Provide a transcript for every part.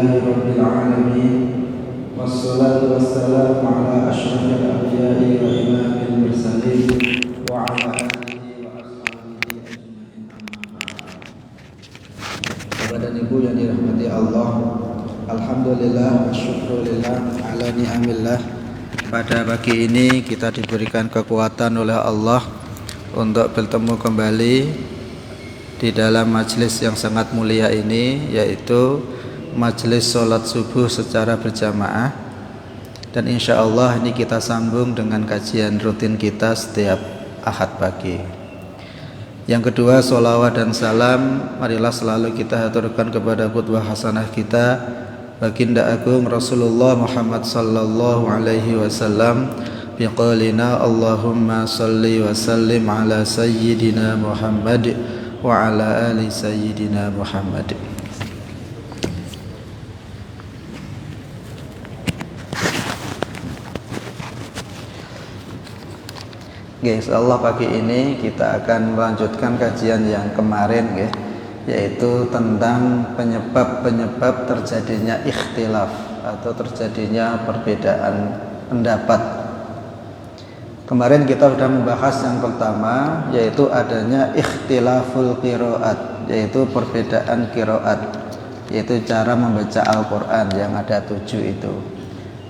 Alhamdulillahi Rabbil Alamin. Wassalatu wassalamu ala ashrafil anbiya'i wa imamil mursalin wa ala alihi wa ashabihi ajma'in, amma ba'd. Bapak dan Ibu yang dirahmati Allah, alhamdulillah wa syukrulillah ala ni'amillah. Pada pagi ini kita diberikan kekuatan oleh Allah untuk bertemu kembali di dalam majelis yang sangat mulia ini, yaitu majelis sholat subuh secara berjamaah. Dan insya Allah ini kita sambung dengan kajian rutin kita setiap Ahad pagi. Yang kedua, sholawat dan salam marilah selalu kita haturkan kepada qudwah hasanah kita, baginda agung Rasulullah Muhammad sallallahu alaihi wasallam, biqaulina Allahumma salli wa sallim ala sayyidina Muhammad wa ala ali sayyidina Muhammad. Insyaallah pagi ini kita akan melanjutkan kajian yang kemarin, yaitu tentang penyebab-penyebab terjadinya ikhtilaf atau terjadinya perbedaan pendapat. Kemarin kita sudah membahas yang pertama, yaitu adanya ikhtilaful qiraat, yaitu perbedaan qiraat, yaitu cara membaca Al-Quran yang ada 7 itu,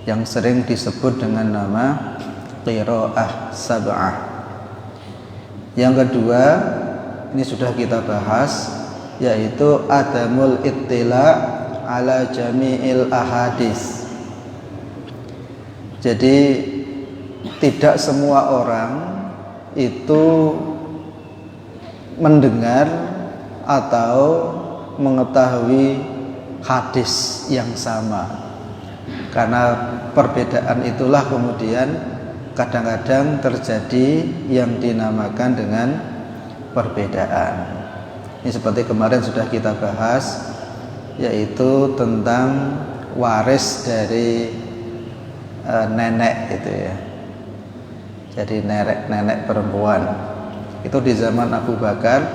yang sering disebut dengan nama qiraah sab'ah. Yang kedua, ini sudah kita bahas, yaitu adamul ittila' ala jami'il ahadis. Jadi tidak semua orang itu mendengar atau mengetahui hadis yang sama. Karena perbedaan itulah kemudian kadang-kadang terjadi yang dinamakan dengan perbedaan. Ini seperti kemarin sudah kita bahas, yaitu tentang waris dari nenek itu ya. Jadi nenek perempuan itu di zaman Abu Bakar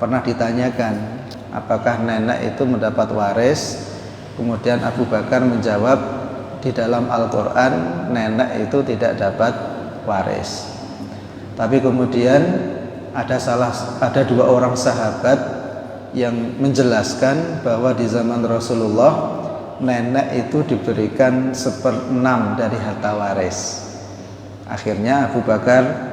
pernah ditanyakan apakah nenek itu mendapat waris. Kemudian Abu Bakar menjawab, di dalam Al-Quran nenek itu tidak dapat waris. Tapi kemudian ada 2 orang sahabat yang menjelaskan bahwa di zaman Rasulullah nenek itu diberikan 1/6 dari harta waris. Akhirnya Abu Bakar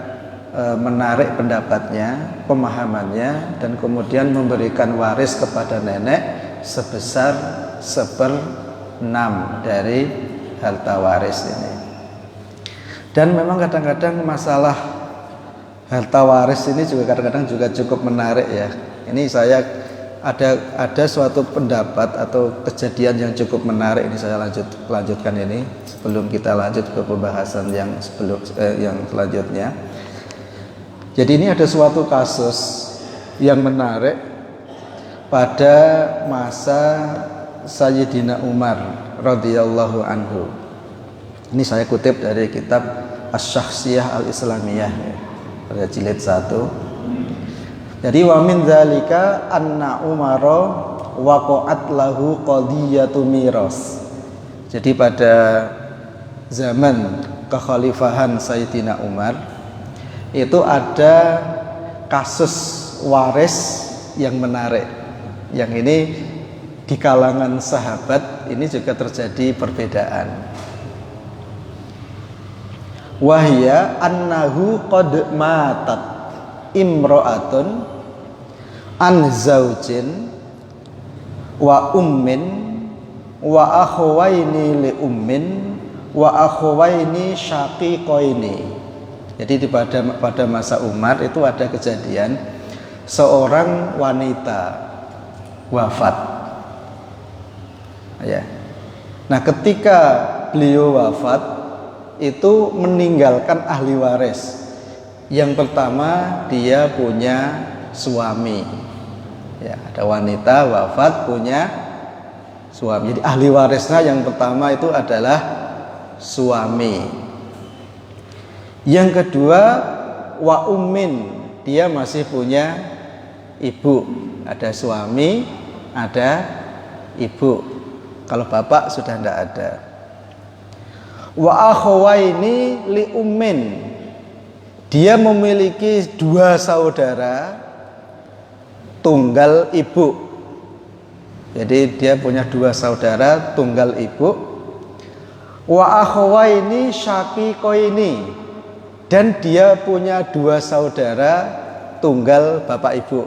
menarik pendapatnya, pemahamannya, dan kemudian memberikan waris kepada nenek sebesar 1/6 dari harta waris ini. Dan memang kadang-kadang masalah harta waris ini juga kadang-kadang juga cukup menarik ya. Ini saya ada suatu pendapat atau kejadian yang cukup menarik, ini saya lanjutkan ini sebelum kita lanjut ke pembahasan yang selanjutnya. Jadi ini ada suatu kasus yang menarik pada masa Sayyidina Umar radhiyallahu anhu. Ini saya kutip dari kitab Asy-Syakhsiyah Al-Islamiyah pada jilid 1. Jadi wa min dzalika anna Umara waqa'at lahu qadiyatu miras. Jadi pada zaman kekhalifahan Sayyidina Umar itu ada kasus waris yang menarik. Yang ini di kalangan sahabat ini juga terjadi perbedaan. Wahya annahu qad matat imra'atun an zaujin wa ummin wa akhwaini li ummin wa akhwaini syaqiqaini. Jadi pada masa Umar itu ada kejadian seorang wanita wafat. Ya. Nah, ketika beliau wafat itu meninggalkan ahli waris. Yang pertama, dia punya suami. Ya, ada wanita wafat punya suami. Jadi ahli warisnya yang pertama itu adalah suami. Yang kedua, wa ummin, dia masih punya ibu. Ada suami, ada ibu. Kalau bapak sudah tidak ada. Wa akhawaini li ummin. Dia memiliki 2 saudara tunggal ibu. Jadi dia punya 2 saudara tunggal ibu. Wa akhawaini syaqiqaini. Dan dia punya 2 saudara tunggal bapak ibu.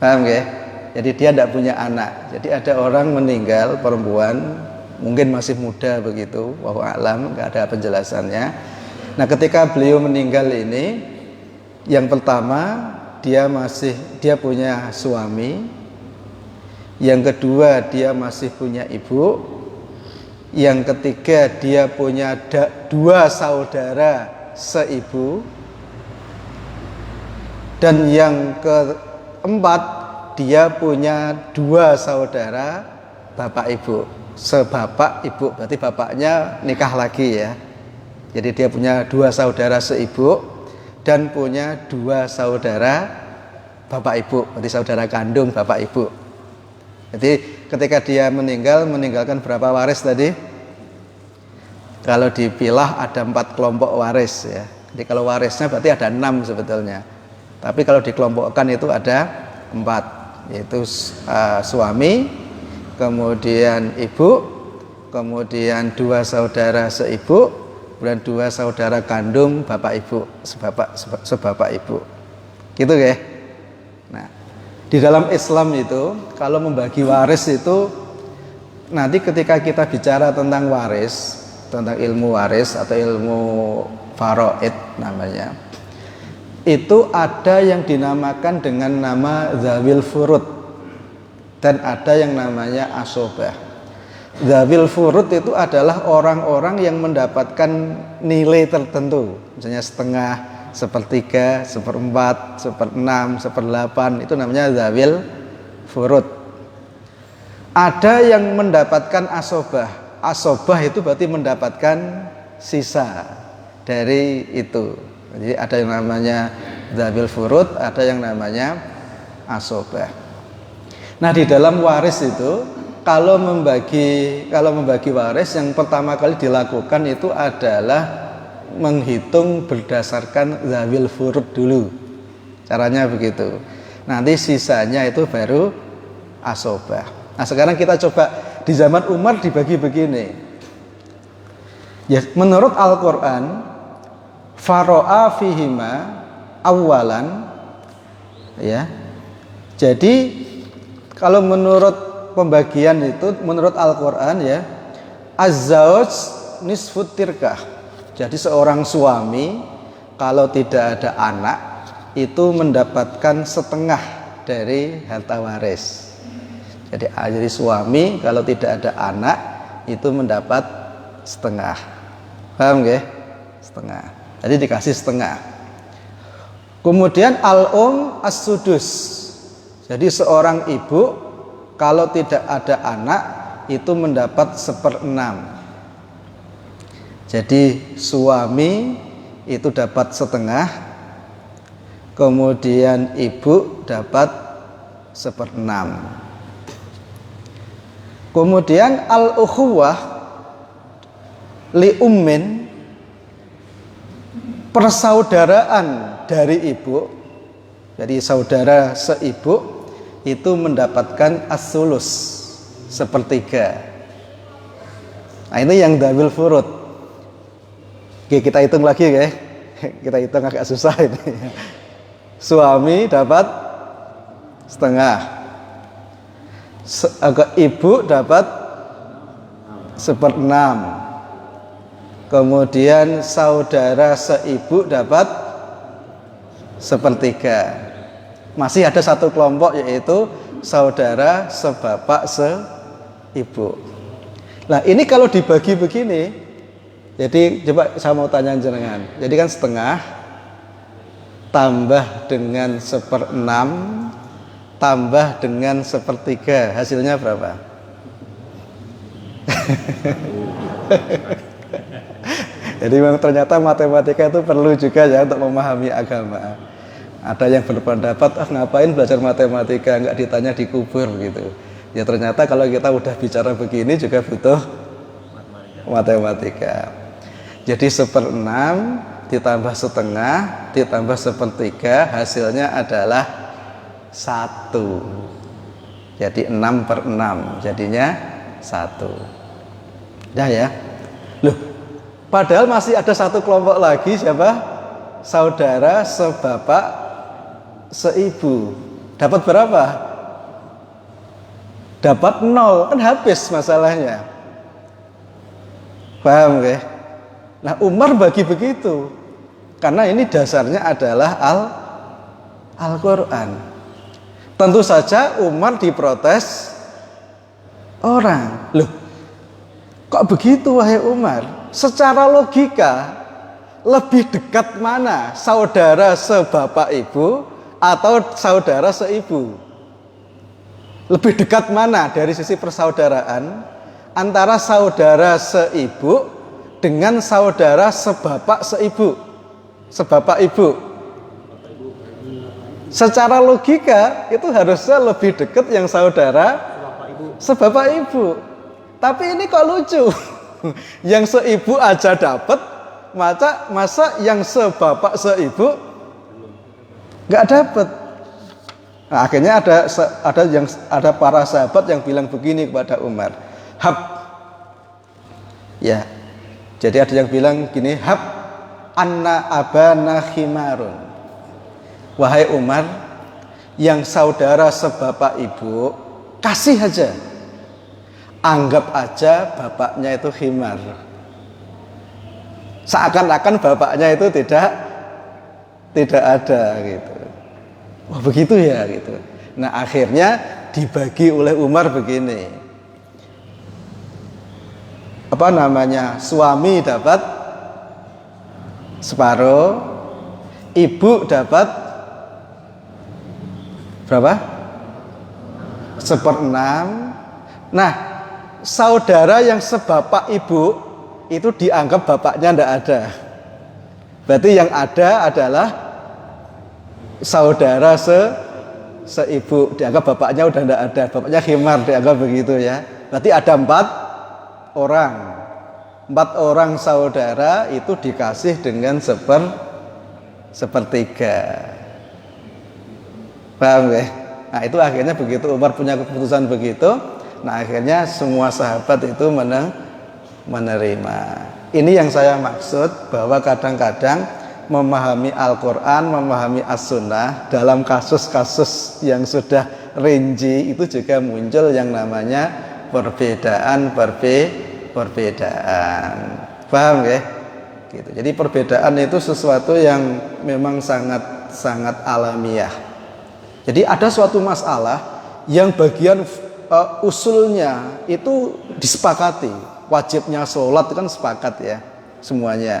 Paham ya? Jadi dia tidak punya anak. Jadi ada orang meninggal perempuan, mungkin masih muda begitu, wallahu a'lam, nggak ada penjelasannya. Nah, ketika beliau meninggal ini, yang pertama dia punya suami, yang kedua dia masih punya ibu, yang ketiga dia punya 2 saudara seibu, dan yang keempat dia punya 2 saudara bapak ibu, sebapak ibu, berarti bapaknya nikah lagi ya. Jadi dia punya 2 saudara seibu dan punya 2 saudara bapak ibu, berarti saudara kandung bapak ibu. Jadi ketika dia meninggalkan berapa waris tadi? Kalau dipilah ada 4 kelompok waris ya. Jadi kalau warisnya berarti ada 6 sebetulnya. Tapi kalau dikelompokkan itu ada 4. Yaitu suami, kemudian ibu, kemudian 2 saudara seibu, dan 2 saudara kandung bapak ibu, sebapak ibu. Gitu ya. Nah, di dalam Islam itu kalau membagi waris itu, nanti ketika kita bicara tentang waris, tentang ilmu waris atau ilmu faraid namanya, itu ada yang dinamakan dengan nama zawil furud dan ada yang namanya asobah. Zawil furud itu adalah orang-orang yang mendapatkan nilai tertentu, misalnya setengah, sepertiga, seperempat, seperenam, seperdelapan, itu namanya zawil furud. Ada yang mendapatkan asobah. Asobah itu berarti mendapatkan sisa dari itu. Jadi ada yang namanya zawil furud, ada yang namanya asobah. Nah, di dalam waris itu kalau membagi waris, yang pertama kali dilakukan itu adalah menghitung berdasarkan zawil furud dulu. Caranya begitu. Nanti sisanya itu baru asobah. Nah, sekarang kita coba di zaman Umar dibagi begini. Ya, menurut Al-Qur'an faro'a fihima awalan ya. Jadi kalau menurut pembagian itu menurut Al-Qur'an ya, az-zawj nisfut tirkah. Jadi seorang suami kalau tidak ada anak itu mendapatkan setengah dari harta waris. Jadi suami kalau tidak ada anak itu mendapat setengah. Paham nggih? Setengah. Jadi dikasih setengah. Kemudian al-um as-sudus. Jadi seorang ibu kalau tidak ada anak itu mendapat 1/6. Jadi suami itu dapat setengah, kemudian ibu dapat 1/6. Kemudian al-ukhuwah li ummin, persaudaraan dari ibu, jadi saudara seibu itu mendapatkan as-sulus, 1/3. Nah, ini yang zawil furud. Oke, kita hitung lagi ya. Kita hitung agak susah ini. Suami dapat setengah, ibu dapat 1/6. Kemudian saudara seibu dapat 1/3. Masih ada satu kelompok yaitu saudara sebapak seibu. Nah, ini kalau dibagi begini, jadi coba saya mau tanya jenengan. Jadi kan setengah tambah dengan 1/6 tambah dengan 1/3, hasilnya berapa? Jadi memang ternyata matematika itu perlu juga ya untuk memahami agama. Ada yang berpendapat, ngapain belajar matematika, nggak ditanya dikubur gitu. Ya ternyata kalau kita udah bicara begini juga butuh matematika. Jadi 1/6 ditambah setengah ditambah 1/3 hasilnya adalah 1. Jadi 6/6 jadinya 1. Udah ya. Loh, padahal masih ada satu kelompok lagi, siapa? Saudara sebapak seibu. Dapat berapa? Dapat 0, kan habis masalahnya. Paham ya? Nah, Umar bagi begitu. Karena ini dasarnya adalah Al-Quran. Tentu saja Umar diprotes orang. Loh, kok begitu wahai Umar? Secara logika, lebih dekat mana? Saudara sebapak ibu atau saudara seibu? Lebih dekat mana dari sisi persaudaraan antara saudara seibu dengan saudara sebapak seibu, sebapak ibu? Secara logika itu harusnya lebih dekat yang saudara sebapak ibu. Tapi ini kok lucu, yang seibu aja dapat, masa yang sebapak seibu nggak dapat. Nah, akhirnya ada para sahabat yang bilang begini kepada Umar, hab, ya. Jadi ada yang bilang gini, hab anna abana khimarun. Wahai Umar, yang saudara sebapak ibu kasih aja, anggap aja bapaknya itu khimar. Seakan-akan bapaknya itu tidak ada gitu. Wah begitu ya gitu. Nah akhirnya dibagi oleh Umar begini. Apa namanya? Suami dapat separuh, ibu dapat berapa? 1/6. Nah, saudara yang sebapak ibu itu dianggap bapaknya tidak ada. Berarti yang ada adalah saudara seibu, dianggap bapaknya udah tidak ada, bapaknya khimar, dianggap begitu ya. Berarti ada 4 orang. 4 orang saudara itu dikasih dengan 1/3. Paham ya? Nah itu akhirnya begitu Umar punya keputusan begitu. Nah akhirnya semua sahabat itu menerima. Ini yang saya maksud, bahwa kadang-kadang memahami Al-Quran, memahami As-Sunnah dalam kasus-kasus yang sudah rinci itu juga muncul yang namanya perbedaan. Paham ya? Gitu. Jadi perbedaan itu sesuatu yang memang sangat alamiah. Jadi ada suatu masalah yang bagian usulnya itu disepakati, wajibnya sholat itu kan sepakat ya semuanya.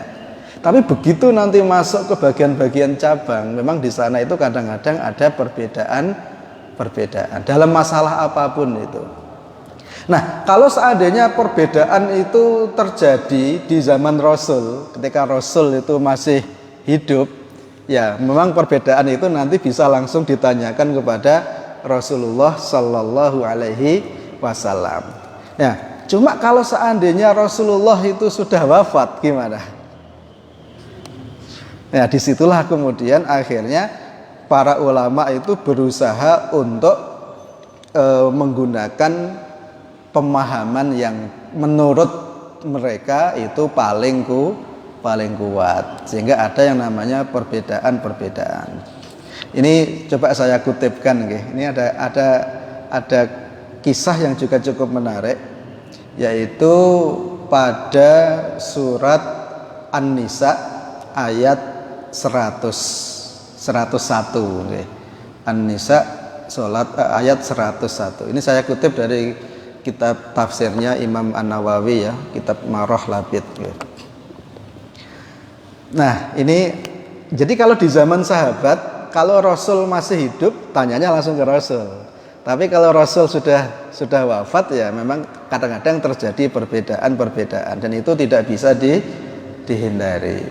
Tapi begitu nanti masuk ke bagian-bagian cabang, memang di sana itu kadang-kadang ada perbedaan dalam masalah apapun itu. Nah, kalau seandainya perbedaan itu terjadi di zaman Rasul, ketika Rasul itu masih hidup, ya memang perbedaan itu nanti bisa langsung ditanyakan kepada Rasulullah Sallallahu Alaihi Wasallam. Ya, cuma kalau seandainya Rasulullah itu sudah wafat, gimana? Nah disitulah kemudian akhirnya para ulama itu berusaha untuk menggunakan pemahaman yang menurut mereka itu paling kuat, sehingga ada yang namanya perbedaan. Ini coba saya kutipkan, ini ada kisah yang juga cukup menarik, yaitu pada surat An-Nisa ayat 101 An-Nisa ayat 101. Ini saya kutip dari kitab tafsirnya Imam An-Nawawi ya, kitab Marah Labid. Nah ini jadi kalau di zaman sahabat, kalau Rasul masih hidup tanyanya langsung ke Rasul. Tapi kalau Rasul sudah wafat ya memang kadang-kadang terjadi perbedaan dan itu tidak bisa dihindari.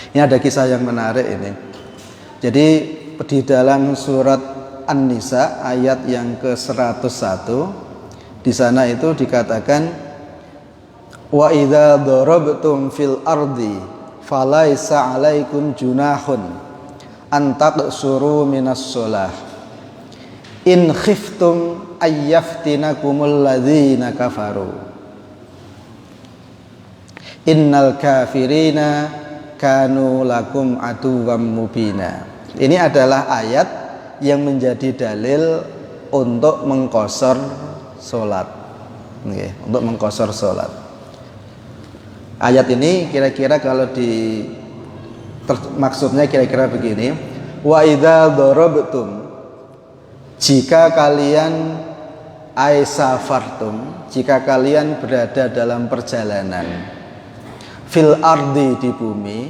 Ini ada kisah yang menarik ini. Jadi di dalam surat An-Nisa ayat yang ke-101. Di sana itu dikatakan wa idza darabtum fil ardi falaisa 'alaikum junahun an taqsuru minas shalah in khiftum ayyaftinakumul ladzina kafaru innal kafirina kanu lakum aduwwam mubina. Ini adalah ayat yang menjadi dalil untuk mengqashar salat. Nggih, untuk mengqashar salat. Ayat ini kira-kira kalau maksudnya kira-kira begini, wa idza darabtum, jika kalian aisafartum, jika kalian berada dalam perjalanan fil ardi, di bumi,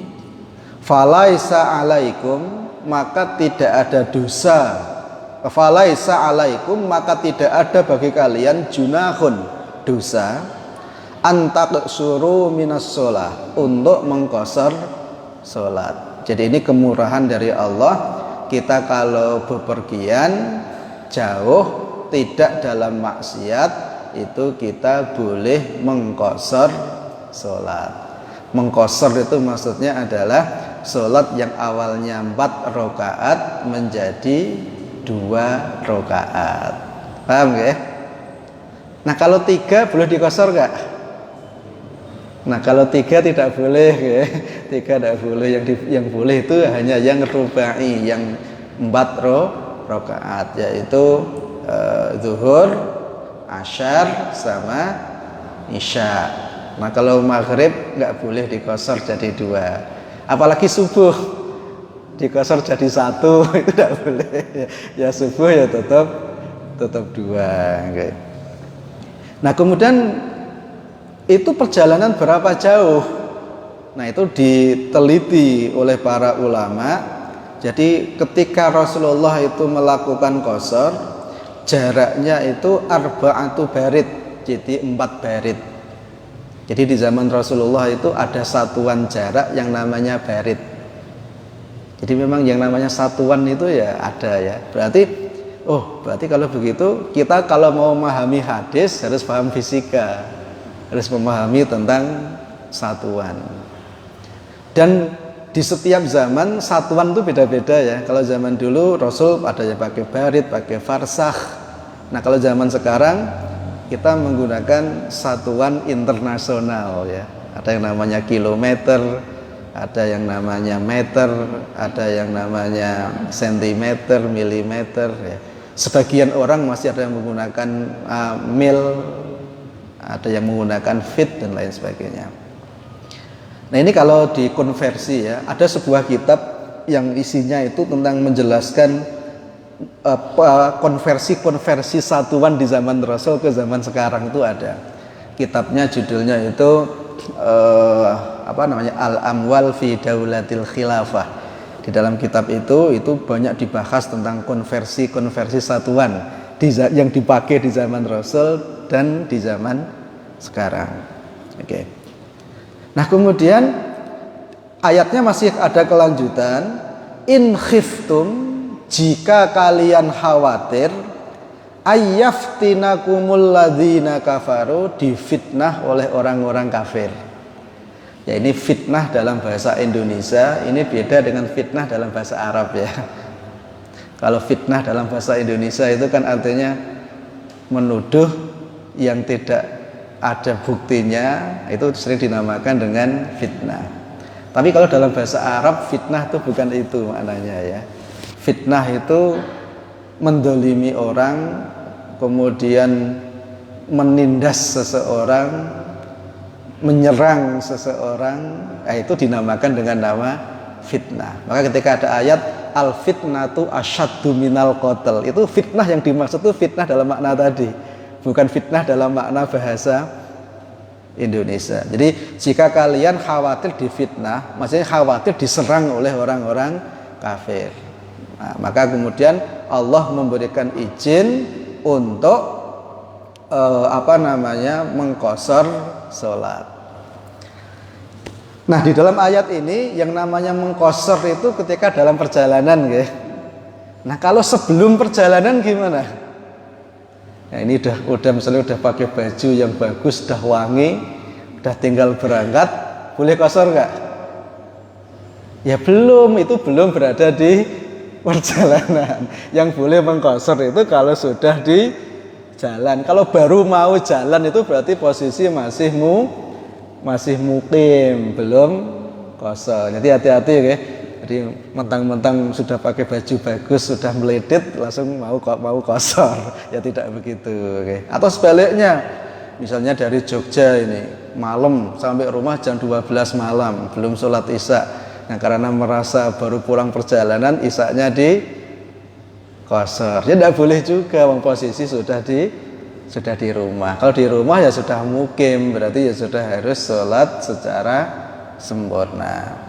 falaisa alaikum, maka tidak ada dosa, falaisa alaikum, maka tidak ada bagi kalian junahun, dosa, antaqsuru minas shalah, untuk mengqashar salat. Jadi ini kemurahan dari Allah. Kita kalau bepergian jauh tidak dalam maksiat, itu kita boleh mengqashar salat. Mengqashar itu maksudnya adalah salat yang awalnya 4 rakaat menjadi 2 rakaat. Paham ya? Nah kalau 3 boleh dikosor gak? Nah kalau 3 tidak boleh ya. 3 tidak boleh. Yang boleh itu hanya yang rubai, yang 4 rakaat, yaitu zuhur, asyar, sama isya. Nah kalau maghrib nggak boleh dikosor jadi 2. Apalagi subuh dikosor jadi 1, itu tidak boleh. Ya subuh ya tetap 2. Okay. Nah kemudian itu perjalanan berapa jauh? Nah itu diteliti oleh para ulama. Jadi ketika Rasulullah itu melakukan qashar, jaraknya itu arba'atu barid, jadi 4 barid. Jadi di zaman Rasulullah itu ada satuan jarak yang namanya barid. Jadi memang yang namanya satuan itu ya ada ya. Berarti kalau begitu kita kalau mau memahami hadis harus paham fisika, harus memahami tentang satuan. Dan di setiap zaman satuan itu beda-beda ya. Kalau zaman dulu Rasul ada yang pakai barid, pakai farsakh. Nah kalau zaman sekarang kita menggunakan satuan internasional ya. Ada yang namanya kilometer, ada yang namanya meter, ada yang namanya sentimeter, milimeter ya. Sebagian orang masih ada yang menggunakan mil, ada yang menggunakan feet dan lain sebagainya. Nah ini kalau dikonversi ya, ada sebuah kitab yang isinya itu tentang menjelaskan konversi satuan di zaman Rasul ke zaman sekarang itu ada. Kitabnya judulnya itu Al-Amwal fi Daulatil Khilafah. Di dalam kitab itu banyak dibahas tentang konversi satuan yang dipakai di zaman Rasul dan di zaman sekarang. Oke. Nah kemudian ayatnya masih ada kelanjutan. In khiftum, jika kalian khawatir, ayyaftinakumul ladzina kafaru, difitnah oleh orang-orang kafir. Ya ini fitnah dalam bahasa Indonesia, ini beda dengan fitnah dalam bahasa Arab ya. Kalau fitnah dalam bahasa Indonesia itu kan artinya menuduh yang tidak ada buktinya, itu sering dinamakan dengan fitnah. Tapi kalau dalam bahasa Arab fitnah itu bukan itu maknanya ya. Fitnah itu mendolimi orang, kemudian menindas seseorang, menyerang seseorang, itu dinamakan dengan nama fitnah. Maka ketika ada ayat al-fitnatu asyaddu minal qatl, itu fitnah yang dimaksud itu fitnah dalam makna tadi, bukan fitnah dalam makna bahasa Indonesia. Jadi jika kalian khawatir difitnah, maksudnya khawatir diserang oleh orang-orang kafir, nah, maka kemudian Allah memberikan izin untuk mengqashar salat. Nah di dalam ayat ini yang namanya mengqashar itu ketika dalam perjalanan ya. Nah kalau sebelum perjalanan gimana? Nah ini udah misalnya udah pakai baju yang bagus, udah wangi, udah tinggal berangkat, boleh kosor nggak? Ya belum, itu belum berada di perjalanan. Yang boleh mengkosor itu kalau sudah di jalan. Kalau baru mau jalan itu berarti posisi masih mukim, belum kosor. Jadi hati-hati ya. Jadi mentang-mentang sudah pakai baju bagus, sudah meledit, langsung mau kosor. Ya tidak begitu. Oke. Atau sebaliknya, misalnya dari Jogja ini, malam sampai rumah jam 12 malam, belum sholat isya. Nah karena merasa baru pulang perjalanan, isya-nya di kosor. Ya tidak boleh juga, posisi sudah di rumah. Kalau di rumah ya sudah mukim, berarti ya sudah harus sholat secara sempurna.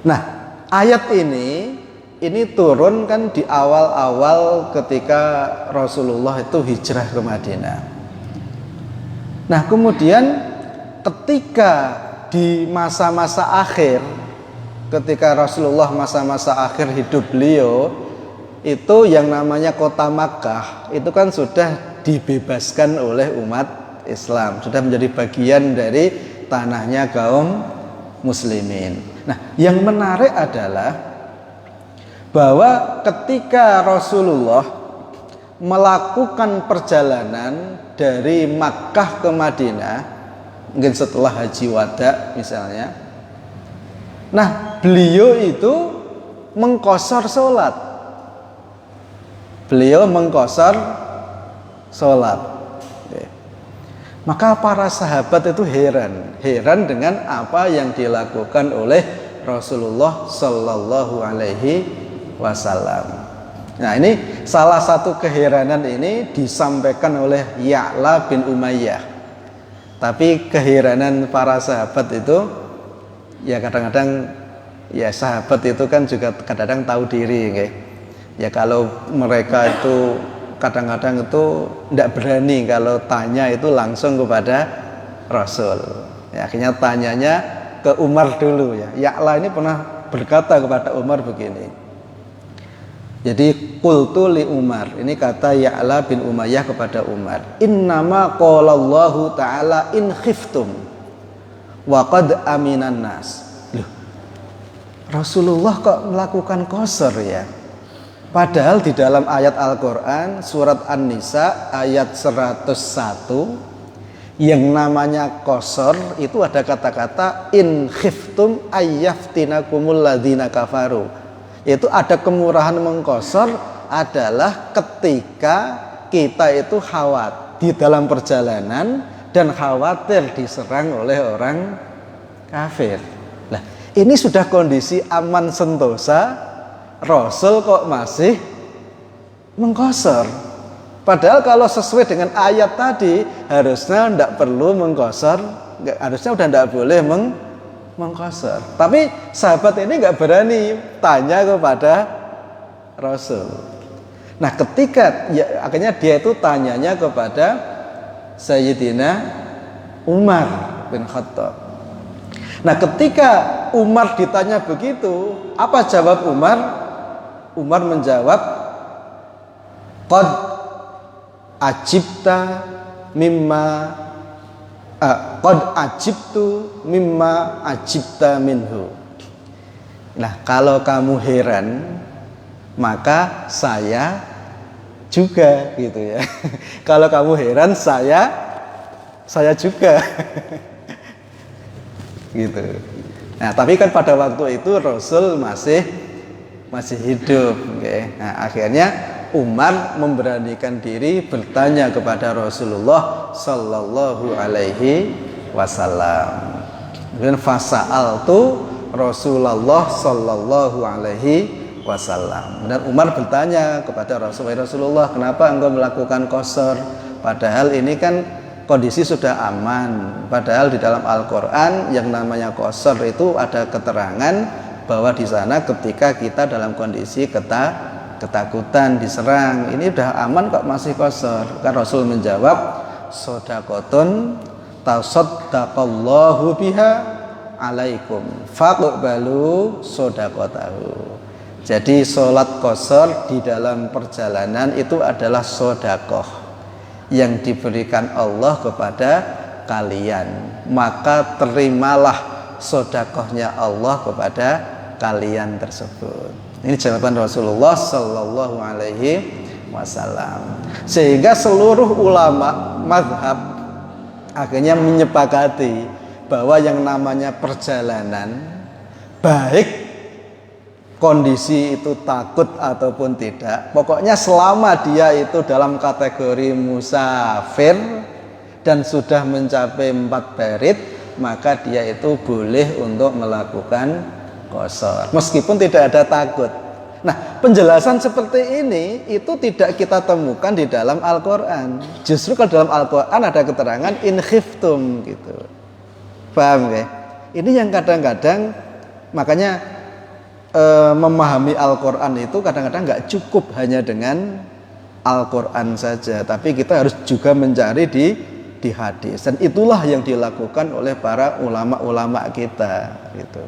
Nah, ayat ini turun kan di awal-awal ketika Rasulullah itu hijrah ke Madinah. Nah, kemudian ketika di masa-masa akhir, ketika Rasulullah masa-masa akhir hidup beliau, itu yang namanya kota Makkah itu kan sudah dibebaskan oleh umat Islam, sudah menjadi bagian dari tanahnya kaum muslimin. Nah, yang menarik adalah bahwa ketika Rasulullah melakukan perjalanan dari Makkah ke Madinah, mungkin setelah haji wada misalnya, nah beliau itu mengqashar sholat. Beliau mengqashar sholat. Maka para sahabat itu heran dengan apa yang dilakukan oleh Rasulullah Sallallahu Alaihi Wasallam. Nah ini salah satu keheranan ini disampaikan oleh Ya'la bin Umayyah. Tapi keheranan para sahabat itu ya kadang-kadang ya sahabat itu kan juga kadang-kadang tahu diri, okay? Ya kalau mereka itu kadang-kadang itu tidak berani kalau tanya itu langsung kepada Rasul. Ya, akhirnya tanyanya ke Umar dulu ya. Ya'la ini pernah berkata kepada Umar begini. Jadi qultu li Umar, ini kata Ya'la bin Umayyah kepada Umar. Innama qalallahu ta'ala in khiftum wa qad aminan nas. Loh, Rasulullah kok melakukan qashar ya? Padahal di dalam ayat Al-Quran surat An-Nisa ayat 101 yang namanya qashar itu ada kata-kata in khiftum ayyaftinakumul ladzina kafaru. Itu ada kemurahan mengqashar adalah ketika kita itu khawatir di dalam perjalanan dan khawatir diserang oleh orang kafir. Nah, ini sudah kondisi aman sentosa, Rasul kok masih mengqashar. Padahal kalau sesuai dengan ayat tadi harusnya tidak perlu mengqashar, harusnya udah tidak boleh mengqashar. Tapi sahabat ini nggak berani tanya kepada Rasul. Nah ketika ya, akhirnya dia itu tanyanya kepada Sayyidina Umar bin Khattab. Nah ketika Umar ditanya begitu, apa jawab Umar? Umar menjawab, qad ajibta mimma qad ajibtu mimma ajibta minhu. Nah, kalau kamu heran, maka saya juga gitu ya. Kalau kamu heran, saya juga. Gitu. Nah, tapi kan pada waktu itu Rasul masih hidup, okay. Nah, akhirnya Umar memberanikan diri bertanya kepada Rasulullah Sallallahu Alaihi Wasallam. Kemudian fasa'altu Rasulullah Sallallahu Alaihi Wasallam. Dan Umar bertanya kepada Rasulullah, kenapa engkau melakukan qashar? Padahal ini kan kondisi sudah aman. Padahal di dalam Al-Quran yang namanya qashar itu ada keterangan bahwa di sana ketika kita dalam kondisi ketakutan diserang, ini udah aman kok masih qashar. Kan Rasul menjawab, shadaqatun tasaddaqallahu biha alaikum faqbalu shadaqatahu. Jadi sholat qashar di dalam perjalanan itu adalah sedekah yang diberikan Allah kepada kalian, maka terimalah sedekahnya Allah kepada kalian tersebut. Ini jawaban Rasulullah Sallallahu Alaihi Wasallam. Sehingga seluruh ulama mazhab akhirnya menyepakati bahwa yang namanya perjalanan, baik kondisi itu takut ataupun tidak, pokoknya selama dia itu dalam kategori musafir dan sudah mencapai 4 barit, maka dia itu boleh untuk melakukan qashar meskipun tidak ada takut. Nah, penjelasan seperti ini itu tidak kita temukan di dalam Al-Quran. Justru kalau dalam Al-Quran ada keterangan in khiftum gitu. Paham ya? Ini yang kadang-kadang makanya memahami Al-Quran itu kadang-kadang nggak cukup hanya dengan Al-Quran saja, tapi kita harus juga mencari di hadis, dan itulah yang dilakukan oleh para ulama-ulama kita gitu.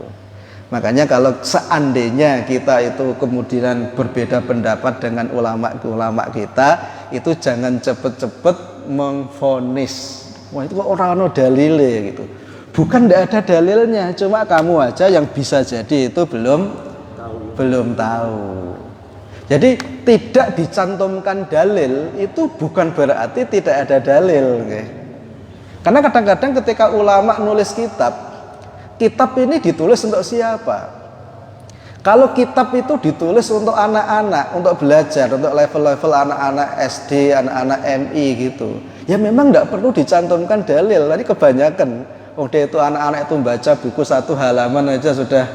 Makanya kalau seandainya kita itu kemudian berbeda pendapat dengan ulama-ulama kita, itu jangan cepet-cepet mengvonis, wah itu orang no dalile gitu. Bukan, tidak ada dalilnya, cuma kamu aja yang bisa jadi itu belum tahu. Jadi tidak dicantumkan dalil itu bukan berarti tidak ada dalil, okay? Karena kadang-kadang ketika ulama nulis kitab ini ditulis untuk siapa? Kalau kitab itu ditulis untuk anak-anak, untuk belajar, untuk level-level anak-anak SD, anak-anak MI gitu, ya memang tidak perlu dicantumkan dalil. Tadi kebanyakan dia itu anak-anak itu baca buku 1 halaman aja sudah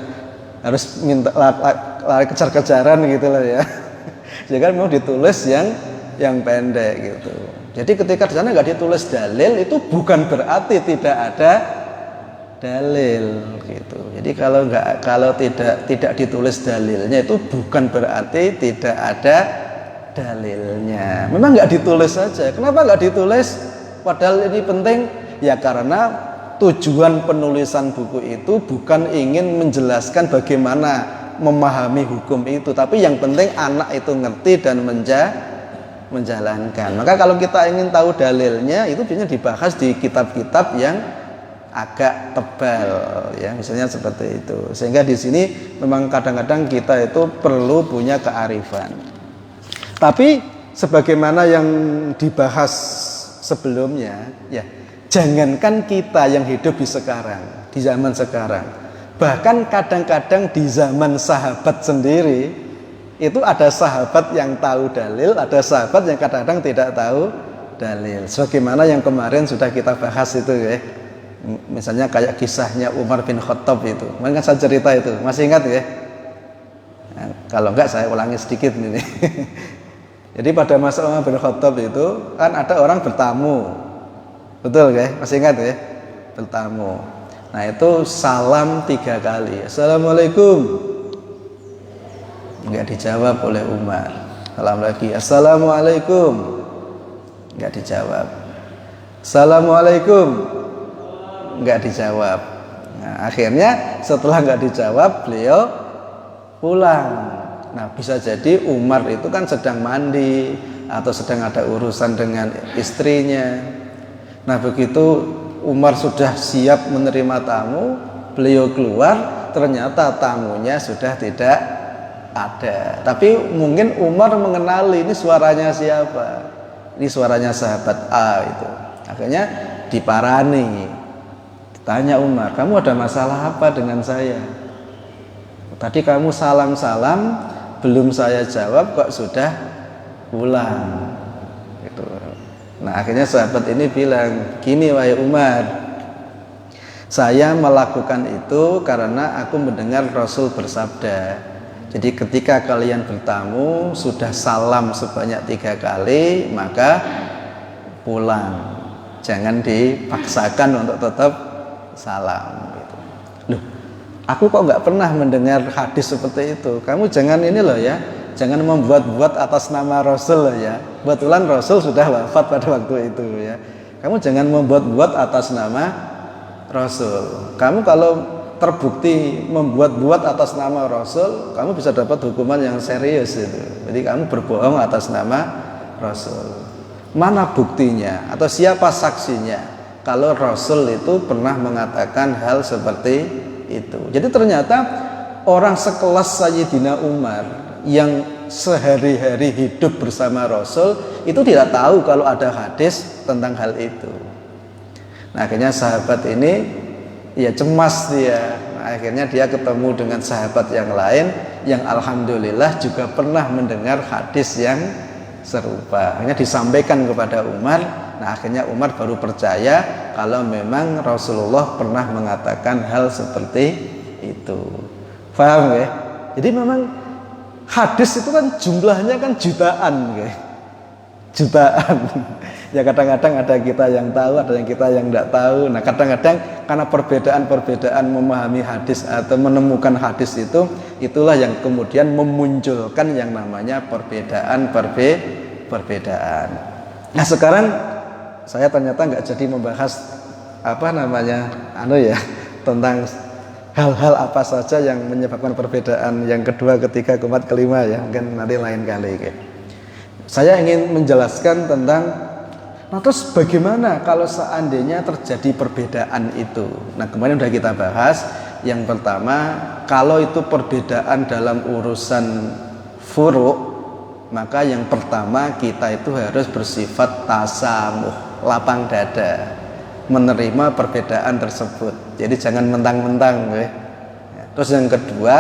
harus minta lari kejar-kejaran gitu loh ya. Jadi kan mau ditulis yang pendek gitu. Jadi ketika di sana nggak ditulis dalil, itu bukan berarti tidak ada dalil gitu. Jadi kalau tidak ditulis dalilnya itu bukan berarti tidak ada dalilnya. Memang nggak ditulis saja. Kenapa nggak ditulis? Padahal ini penting ya, karena tujuan penulisan buku itu bukan ingin menjelaskan bagaimana memahami hukum itu, tapi yang penting anak itu ngerti dan menjalankan. Maka kalau kita ingin tahu dalilnya, itu biasanya dibahas di kitab-kitab yang agak tebal ya, misalnya seperti itu. Sehingga di sini memang kadang-kadang kita itu perlu punya kearifan. Tapi sebagaimana yang dibahas sebelumnya ya, jangankan kita yang hidup di zaman sekarang, bahkan kadang-kadang di zaman sahabat sendiri itu ada sahabat yang tahu dalil, ada sahabat yang kadang-kadang tidak tahu dalil. Sebagaimana yang kemarin sudah kita bahas itu ya, misalnya kayak kisahnya Umar bin Khattab itu, kan saya cerita itu, masih ingat ya? Nah, kalau enggak saya ulangi sedikit ini. Jadi pada masa Umar bin Khattab itu kan ada orang bertamu, betul ya? Masih ingat ya? Bertamu. Nah itu salam 3 kali. Assalamualaikum. Enggak dijawab oleh Umar. Salam lagi. Assalamualaikum. Enggak dijawab. Assalamualaikum. Enggak dijawab. Nah, akhirnya setelah enggak dijawab, beliau pulang. Nah bisa jadi Umar itu kan sedang mandi atau sedang ada urusan dengan istrinya. Nah begitu Umar sudah siap menerima tamu, beliau keluar, ternyata tamunya sudah tidak ada. Tapi mungkin Umar mengenali ini suaranya siapa. Ini suaranya sahabat A itu. Akhirnya diparani. Tanya Umar, kamu ada masalah apa dengan saya? Tadi kamu salam-salam, belum saya jawab kok sudah pulang. Gitu. Nah akhirnya sahabat ini bilang, gini wahai Umar, saya melakukan itu karena aku mendengar Rasul bersabda, jadi ketika kalian bertamu sudah salam sebanyak 3 kali, maka pulang, jangan dipaksakan untuk tetap salam gitu. Loh, aku kok nggak pernah mendengar hadis seperti itu. Kamu jangan ini loh ya, jangan membuat-buat atas nama Rasul ya. Kebetulan Rasul sudah wafat pada waktu itu ya. Kamu jangan membuat-buat atas nama Rasul. Kamu kalau terbukti membuat-buat atas nama Rasul, kamu bisa dapat hukuman yang serius itu. Jadi kamu berbohong atas nama Rasul. Mana buktinya atau siapa saksinya kalau Rasul itu pernah mengatakan hal seperti itu? Jadi ternyata orang sekelas Sayyidina Umar yang sehari-hari hidup bersama Rasul itu tidak tahu kalau ada hadis tentang hal itu. Nah, akhirnya sahabat ini ya cemas dia. Nah, akhirnya dia ketemu dengan sahabat yang lain yang alhamdulillah juga pernah mendengar hadis yang serupa. Akhirnya disampaikan kepada Umar. Nah, akhirnya Umar baru percaya kalau memang Rasulullah pernah mengatakan hal seperti itu. Paham ya? Jadi memang hadis itu kan jumlahnya kan jutaan ya. Jutaan. Ya kadang-kadang ada kita yang tahu, ada yang kita yang tidak tahu. Nah kadang-kadang karena perbedaan-perbedaan memahami hadis atau menemukan hadis itu, itulah yang kemudian memunculkan yang namanya perbedaan. Nah sekarang saya ternyata nggak jadi membahas tentang hal-hal apa saja yang menyebabkan perbedaan yang kedua, ketiga, keempat, kelima ya, mungkin nanti lain kali. Saya ingin menjelaskan tentang nah terus bagaimana kalau seandainya terjadi perbedaan itu. Nah kemarin sudah kita bahas. Yang pertama, kalau itu perbedaan dalam urusan furu', maka yang pertama kita itu harus bersifat tasamuh, lapang dada, menerima perbedaan tersebut. Jadi jangan mentang-mentang ya. Terus yang kedua,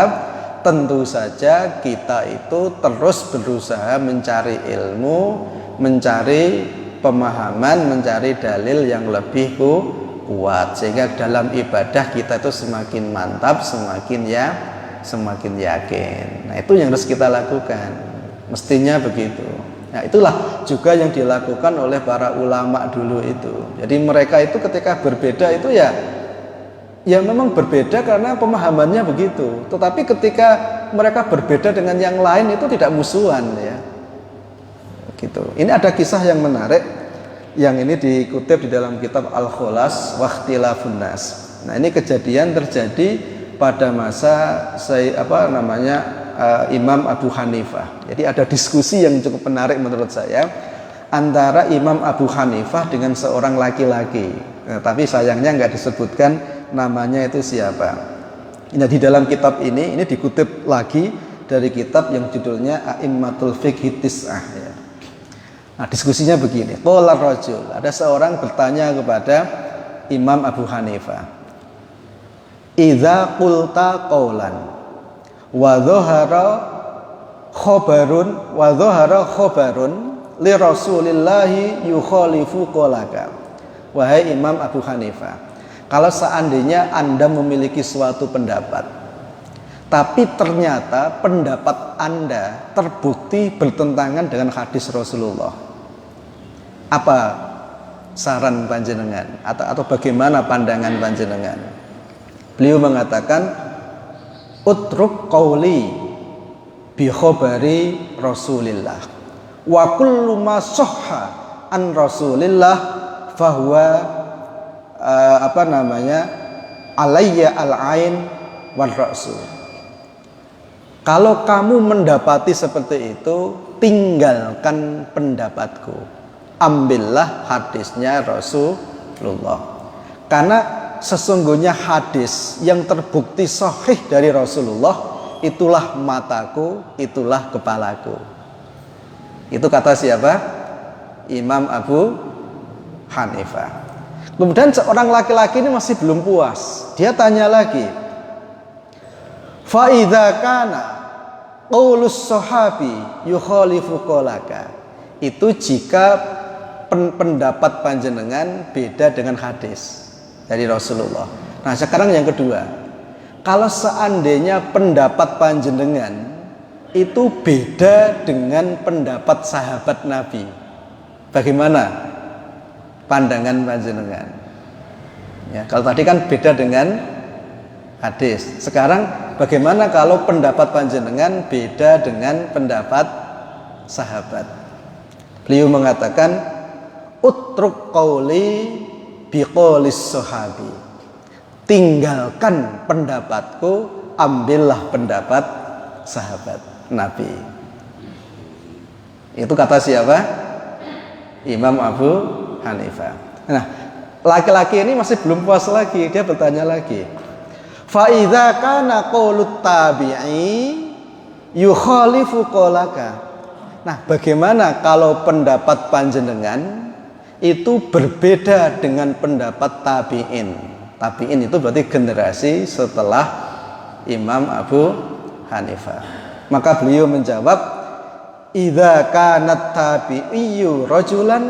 tentu saja kita itu terus berusaha mencari ilmu, mencari pemahaman, mencari dalil yang lebih kuat sehingga dalam ibadah kita itu semakin mantap, semakin yakin. Nah itu yang harus kita lakukan, mestinya begitu. Nah itulah juga yang dilakukan oleh para ulama dulu itu. Jadi mereka itu ketika berbeda itu ya memang berbeda karena pemahamannya begitu. Tetapi ketika mereka berbeda dengan yang lain itu tidak musuhan ya. Gitu. Ini ada kisah yang menarik yang ini dikutip di dalam kitab Al-Khulas wa Ikhtilafun Nas. Nah, ini kejadian terjadi pada masa Imam Abu Hanifah. Jadi ada diskusi yang cukup menarik menurut saya antara Imam Abu Hanifah dengan seorang laki-laki. Nah, tapi sayangnya nggak disebutkan namanya itu siapa. Nah, di dalam kitab ini dikutip lagi dari kitab yang judulnya A'immatul Fiqh Tis'ah ya. Nah, diskusinya begini. Qala rajul, ada seorang bertanya kepada Imam Abu Hanifah. Idza qulta qaulan wa dhahara khabarun li Rasulillahi yukhalifu qolaka. Wahai Imam Abu Hanifah, kalau seandainya Anda memiliki suatu pendapat, tapi ternyata pendapat Anda terbukti bertentangan dengan hadis Rasulullah, apa saran panjenengan atau bagaimana pandangan panjenengan? Beliau mengatakan, utruk qauli bi khabari Rasulillah wa kullu ma sahha an Rasulillah fahuwa alayya al-ain wal ra'su. Kalau kamu mendapati seperti itu, tinggalkan pendapatku, ambillah hadisnya Rasulullah. Karena sesungguhnya hadis yang terbukti sahih dari Rasulullah, itulah mataku, itulah kepalaku. Itu kata siapa? Imam Abu Hanifah. Kemudian seorang laki-laki ini masih belum puas. Dia tanya lagi, fa idza kana qaulus sahabi yukhalifu qolaka. Itu jika pendapat panjenengan beda dengan hadis dari Rasulullah. Nah sekarang yang kedua, kalau seandainya pendapat panjenengan itu beda dengan pendapat sahabat Nabi, bagaimana pandangan panjenengan? Ya, kalau tadi kan beda dengan hadis. Sekarang bagaimana kalau pendapat panjenengan beda dengan pendapat sahabat? Beliau mengatakan, utruk qauli biqaulis sahabi. tinggalkan pendapatku, ambillah pendapat sahabat Nabi. Itu kata siapa? Imam Abu Hanifah. Nah, laki-laki ini masih belum puas lagi, dia bertanya lagi. Fa idza kana qaulut tabi'i yukhalifu qaulaka. Nah, bagaimana kalau pendapat panjenengan itu berbeda dengan pendapat tabi'in? Tabi'in itu berarti generasi setelah Imam Abu Hanifah. Maka beliau menjawab, idza kanat tabi'iyyu rajulan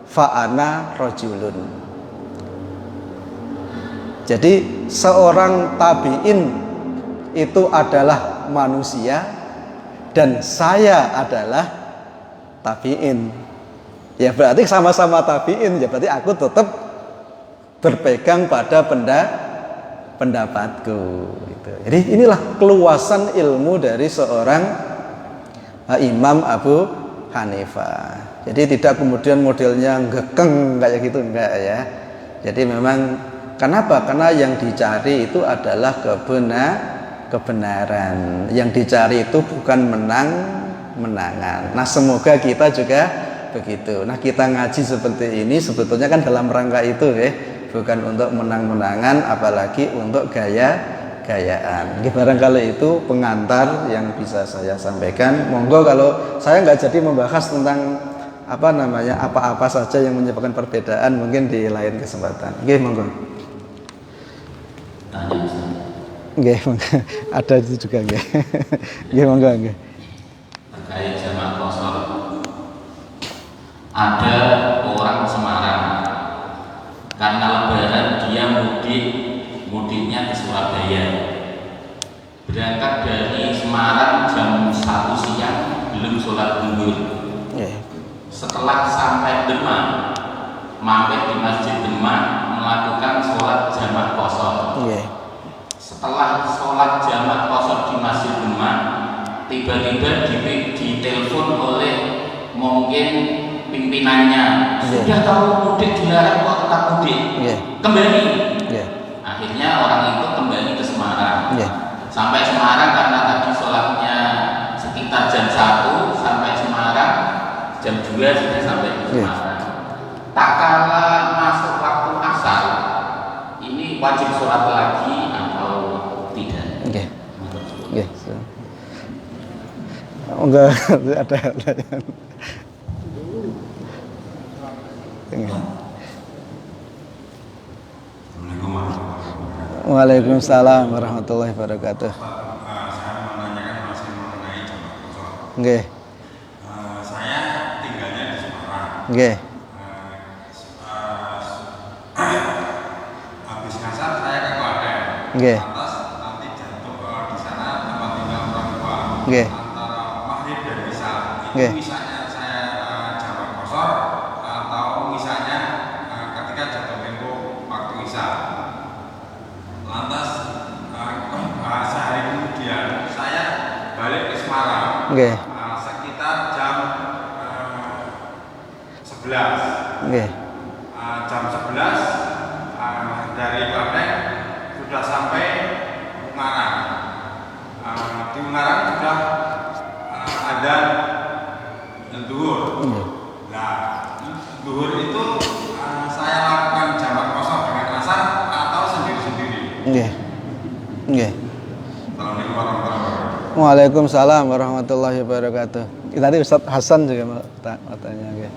fa ana rajulun. Jadi seorang tabi'in itu adalah manusia dan saya adalah tabi'in. Ya berarti sama-sama tabi'in, ya berarti aku tetap berpegang pada pendapatku gitu. Jadi inilah keluasan ilmu dari seorang Imam Abu Hanifah. Jadi tidak kemudian modelnya ngekeng kayak gitu, enggak ya. Jadi memang kenapa? Karena yang dicari itu adalah kebenaran. Yang dicari itu bukan menangan. Nah, semoga kita juga begitu. Nah, kita ngaji seperti ini sebetulnya kan dalam rangka itu ya, bukan untuk menang-menangan, apalagi untuk gaya-gayaan. Barangkali itu pengantar yang bisa saya sampaikan. Monggo kalau saya nggak jadi membahas tentang apa-apa saja yang menyebabkan perbedaan, mungkin di lain kesempatan. Oke, monggo. Oke, ada itu juga nggih. Nggih, monggo nggih. Terkait jamak kosor. Ada orang Semarang, karena lebaran dia mudiknya ke Surabaya. Berangkat dari Semarang jam 1 siang, belum sholat zuhur. Setelah sampai Demak, mampir di Masjid Demak melakukan sholat jamak kosor. Setelah sholat jamak kosor di Masjid Demak, tiba-tiba ditelepon oleh mungkin pimpinannya, sudah tahu mudik dilarang kok tetap mudik, kembali. Akhirnya orang itu kembali ke Semarang. Sampai Semarang karena tadi sholatnya sekitar jam 1, sampai Semarang jam 2 sudah sampai ke Semarang. Tak kala masuk waktu asar, ini wajib sholat lagi atau tidak? Enggak ada yang Waalaikumsalam warahmatullahi wabarakatuh. Saya menanyakan masih mengenai jamak kosor. Nggih. Saya tinggalnya di Semarang. Nggih. Habis ngasar saya ke Klaten. Nggih. Lantas nanti jatuh di sana tempat tinggal orang tua. Nggih. Antara maghrib dan isya. Nggih. Itu misalnya saya jamak kosor atau misalnya ketika jatuh tempo waktu isya. Lantas sehari kemudian saya balik ke Semarang. Sekitar jam 11. Jam 11 dari Klaten sudah sampai Ungaran. Di Ungaran sudah ada zuhur. Nah, zuhur itu saya lakukan jamak kosor dengan asar atau sendiri-sendiri. Nggih. Assalamualaikum warahmatullahi wabarakatuh. Waalaikumsalam warahmatullahi wabarakatuh. Tadi Ustaz Hasan juga mau tanya nggih.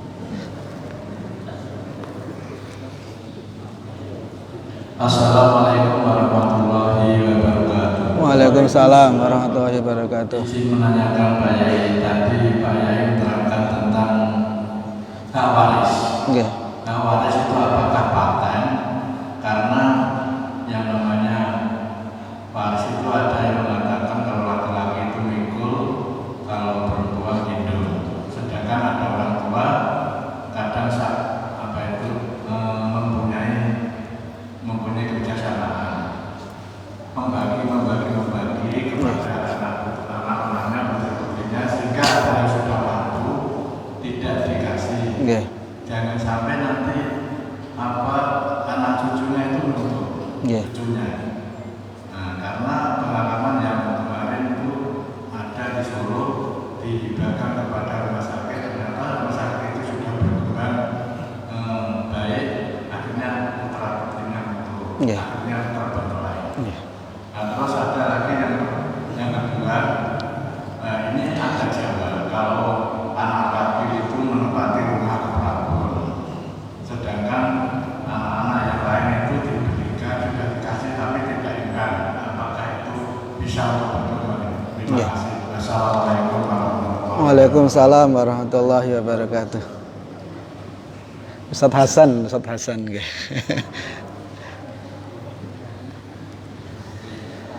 Assalamualaikum warahmatullahi wabarakatuh. Waalaikumsalam warahmatullahi wabarakatuh. Izin menanyakan Pak Yai, tadi Pak Yai menerangkan tentang hak waris. Hak waris itu apakah paten? Karena yang namanya waris itu ada yang mengatakan kalau laki-laki itu mikul, kalau perempuan hidup. Sedangkan ada orang tua kadang mempunyai kebijaksanaan membagi kepada anak-anaknya putri-putrinya, sehingga ada yang sudah mampu tidak dikasih. Jangan sampai nanti anak cucunya itu menuntut. Nggih. cucunya. Nah, karena pengalaman yang kemarin itu ada di Solo dihibahkan kepada rumah sakit, ternyata rumah sakit itu sudah berkembang baik, akhirnya putra putrinya itu Nggih. akhirnya terbengkalai. Nggih. Nah, terus ada lagi yang kedua, ini ada Jawa kalau anak laki itu menempati rumah keprabun, sedangkan anak-anak yang lain itu diberikan sudah dikasih tapi tidak ingat, apakah itu bisa untuk kembali? Terima Ya. kasih. Wassalamualaikum warahmatullahi wabarakatuh. Waalaikumsalam warahmatullahi wabarakatuh. Ustadz Hasan nggih.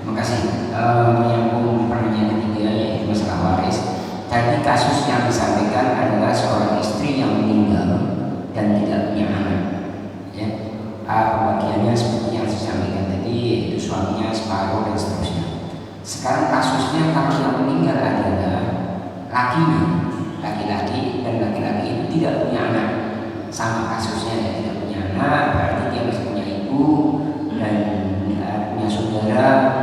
Terima kasih. Menyambung pertanyaan ketiga yaitu masalah waris. Tadi kasus yang disampaikan adalah seorang istri yang meninggal dan tidak punya anak. Ya, pembagiannya seperti yang saya sampaikan tadi, yaitu suaminya separuh dan seterusnya. Sekarang kasusnya kalau yang meninggal adalah lakinya, laki-laki, dan laki-laki itu tidak punya anak. Sama kasusnya, dia tidak punya anak, berarti dia masih punya ibu dan punya saudara.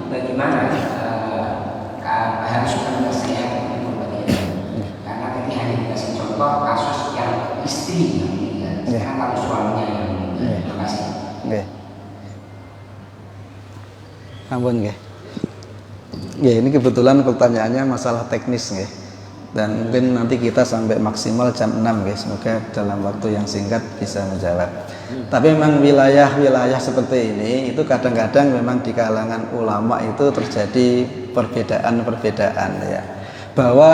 Bagaimana harus menyelesaikan itu bagian? Karena tadi hanya dikasih contoh kasus yang istri yang meninggal. Sekarang kalau suaminya yang meninggal. Terima kasih. Nggih. Ampun nggih. Nggih, ini kebetulan pertanyaannya masalah teknis nggih. Dan mungkin nanti kita sampai maksimal jam 6 nggih. Semoga dalam waktu yang singkat bisa menjawab. Tapi memang wilayah-wilayah seperti ini itu kadang-kadang memang di kalangan ulama itu terjadi perbedaan-perbedaan ya. Bahwa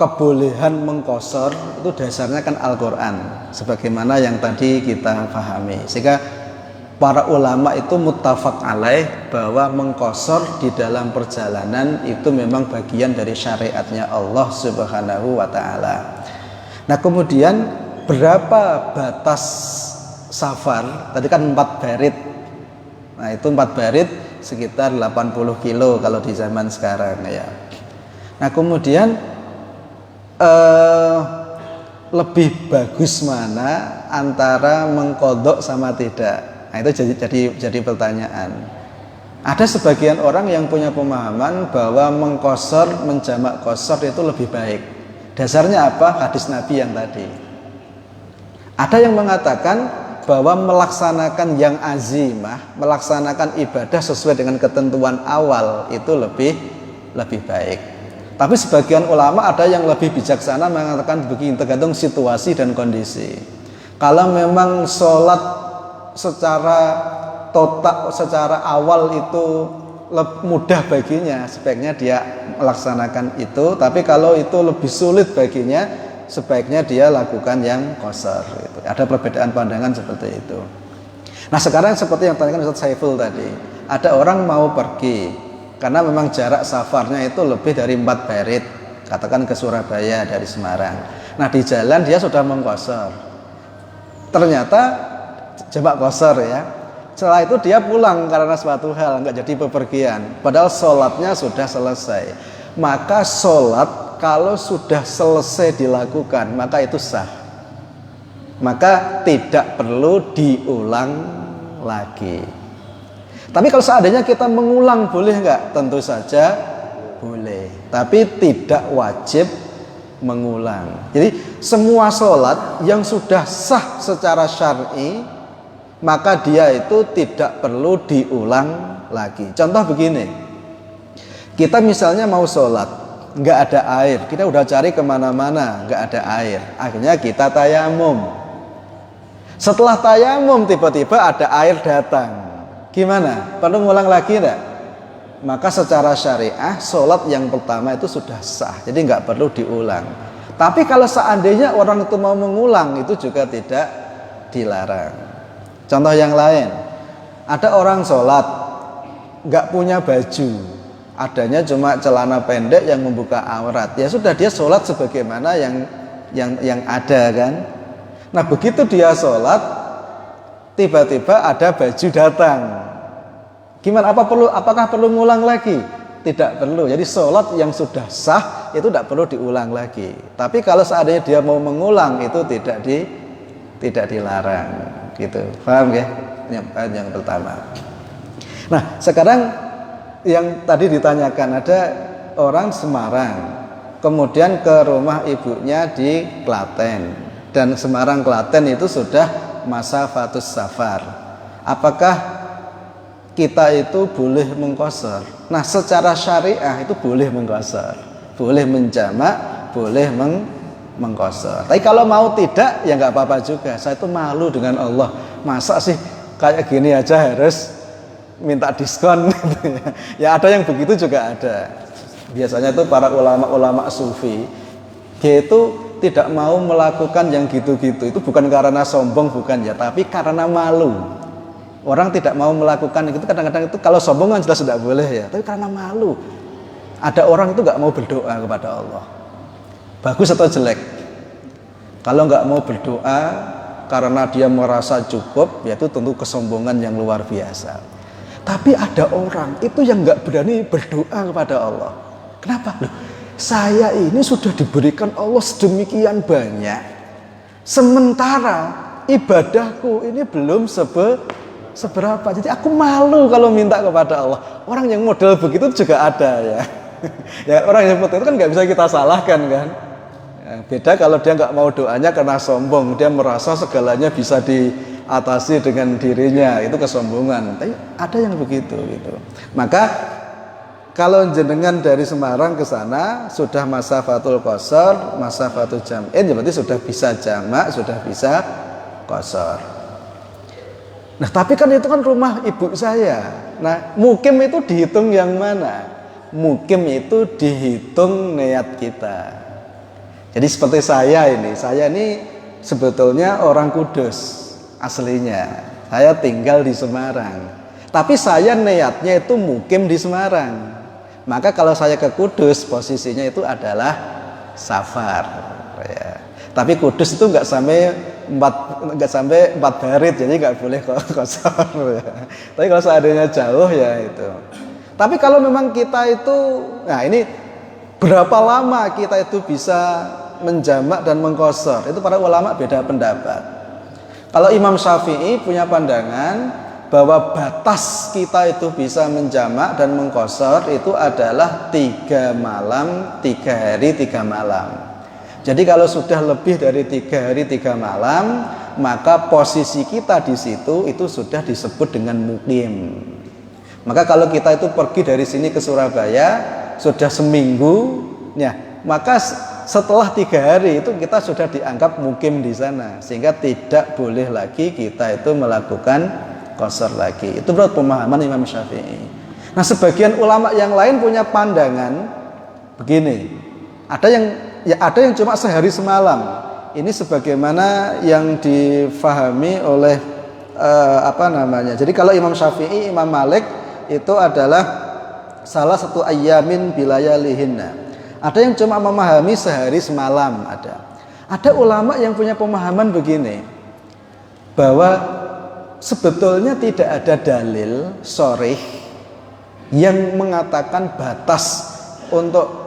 kebolehan mengqashar itu dasarnya kan Al-Qur'an sebagaimana yang tadi kita pahami. Sehingga para ulama itu muttafaq alaih bahwa mengqashar di dalam perjalanan itu memang bagian dari syariatnya Allah Subhanahu wa taala. Nah, kemudian berapa batas safar? Tadi kan 4 barit. Nah, itu 4 barit sekitar 80 kilo kalau di zaman sekarang ya. Nah, kemudian lebih bagus mana antara mengkodok sama tidak? Nah, itu jadi pertanyaan. Ada sebagian orang yang punya pemahaman bahwa mengqashar, menjamak qashar itu lebih baik. Dasarnya apa? Hadis Nabi yang tadi. Ada yang mengatakan bahwa melaksanakan yang azimah, melaksanakan ibadah sesuai dengan ketentuan awal itu lebih baik. Tapi sebagian ulama ada yang lebih bijaksana mengatakan begini, tergantung situasi dan kondisi. Kalau memang sholat secara total, secara awal itu mudah baginya, sebaiknya dia melaksanakan itu. Tapi kalau itu lebih sulit baginya, sebaiknya dia lakukan yang qashar. Ada perbedaan pandangan seperti itu. Nah, sekarang seperti yang tanyakan Ustaz Saiful tadi, ada orang mau pergi karena memang jarak safarnya itu lebih dari 4 barit, katakan ke Surabaya dari Semarang. Nah, di jalan dia sudah mengqashar, ternyata jamak qashar ya. Setelah itu dia pulang karena suatu hal, nggak jadi bepergian, padahal sholatnya sudah selesai. Maka sholat kalau sudah selesai dilakukan maka itu sah, maka tidak perlu diulang lagi. Tapi kalau seandainya kita mengulang boleh nggak? Tentu saja boleh, tapi tidak wajib mengulang. Jadi semua sholat yang sudah sah secara syar'i maka dia itu tidak perlu diulang lagi. Contoh begini, kita misalnya mau sholat, nggak ada air, kita udah cari kemana-mana, nggak ada air, akhirnya kita tayamum. Setelah tayamum tiba-tiba ada air datang, gimana? Perlu ngulang lagi enggak? Maka secara syariah sholat yang pertama itu sudah sah, jadi nggak perlu diulang. Tapi kalau seandainya orang itu mau mengulang, itu juga tidak dilarang. Contoh yang lain, ada orang sholat nggak punya baju, adanya cuma celana pendek yang membuka aurat, ya sudah dia sholat sebagaimana yang ada kan. Nah, begitu dia sholat tiba-tiba ada baju datang, gimana? Apakah perlu ngulang lagi? Tidak perlu. Jadi sholat yang sudah sah itu tidak perlu diulang lagi. Tapi kalau seandainya dia mau mengulang itu tidak dilarang, gitu. Paham ya? yang pertama. Nah, sekarang yang tadi ditanyakan, ada orang Semarang, kemudian ke rumah ibunya di Klaten, dan Semarang Klaten itu sudah masa fatus safar. Apakah kita itu boleh mengqashar? Nah, secara syariah itu boleh mengqashar, boleh menjamak, boleh mengqashar. Tapi kalau mau tidak, ya nggak apa-apa juga. Saya itu malu dengan Allah. Masa sih kayak gini aja harus minta diskon gitu ya. Ya ada yang begitu juga ada. Biasanya itu para ulama-ulama sufi, dia itu tidak mau melakukan yang gitu-gitu. Itu bukan karena sombong, bukan ya, tapi karena malu. Orang tidak mau melakukan itu kadang-kadang itu kalau sombong kan jelas tidak boleh ya, tapi karena malu. Ada orang itu nggak mau berdoa kepada Allah. Bagus atau jelek? Kalau nggak mau berdoa karena dia merasa cukup, yaitu tentu kesombongan yang luar biasa. Tapi ada orang itu yang nggak berani berdoa kepada Allah. Kenapa? Loh, saya ini sudah diberikan Allah sedemikian banyak, sementara ibadahku ini belum seberapa. Jadi aku malu kalau minta kepada Allah. Orang yang model begitu juga ada ya. Ya orang yang seperti itu kan nggak bisa kita salahkan kan. Ya, beda kalau dia nggak mau doanya karena sombong, dia merasa segalanya bisa diatasi dengan dirinya, itu kesombongan. Tapi ada yang begitu gitu. Maka kalau jenengan dari Semarang ke sana sudah masa fatul qashar, masa fatul jam'in, ya berarti sudah bisa jamak, sudah bisa qashar. Nah, tapi kan itu kan rumah ibu saya. Nah, mukim itu dihitung yang mana? Mukim itu dihitung niat kita. Jadi seperti saya ini sebetulnya orang Kudus aslinya. Saya tinggal di Semarang. Tapi saya niatnya itu mukim di Semarang. Maka kalau saya ke Kudus, posisinya itu adalah safar. Ya. Tapi Kudus itu nggak sampai 4 barit, jadi nggak boleh qashar. Ya. Tapi kalau seandainya jauh ya itu. Tapi kalau memang kita itu, nah ini berapa lama kita itu bisa menjamak dan mengqashar? Itu para ulama beda pendapat. Kalau Imam Syafi'i punya pandangan bahwa batas kita itu bisa menjamak dan mengqashar itu adalah 3 malam, 3 hari, 3 malam. Jadi kalau sudah lebih dari 3 hari, 3 malam, maka posisi kita di situ itu sudah disebut dengan mukim. Maka kalau kita itu pergi dari sini ke Surabaya sudah seminggu, ya, maka setelah 3 hari itu kita sudah dianggap mukim di sana, sehingga tidak boleh lagi kita itu melakukan qashar lagi. Itu menurut pemahaman Imam Syafi'i. Nah, sebagian ulama yang lain punya pandangan begini. Ada yang cuma sehari semalam. Ini sebagaimana yang difahami oleh Jadi kalau Imam Syafi'i, Imam Malik itu adalah salah satu ayyamin bilayalihinna. Ada yang cuma memahami sehari semalam, ada ulama yang punya pemahaman begini, bahwa sebetulnya tidak ada dalil sharih yang mengatakan batas untuk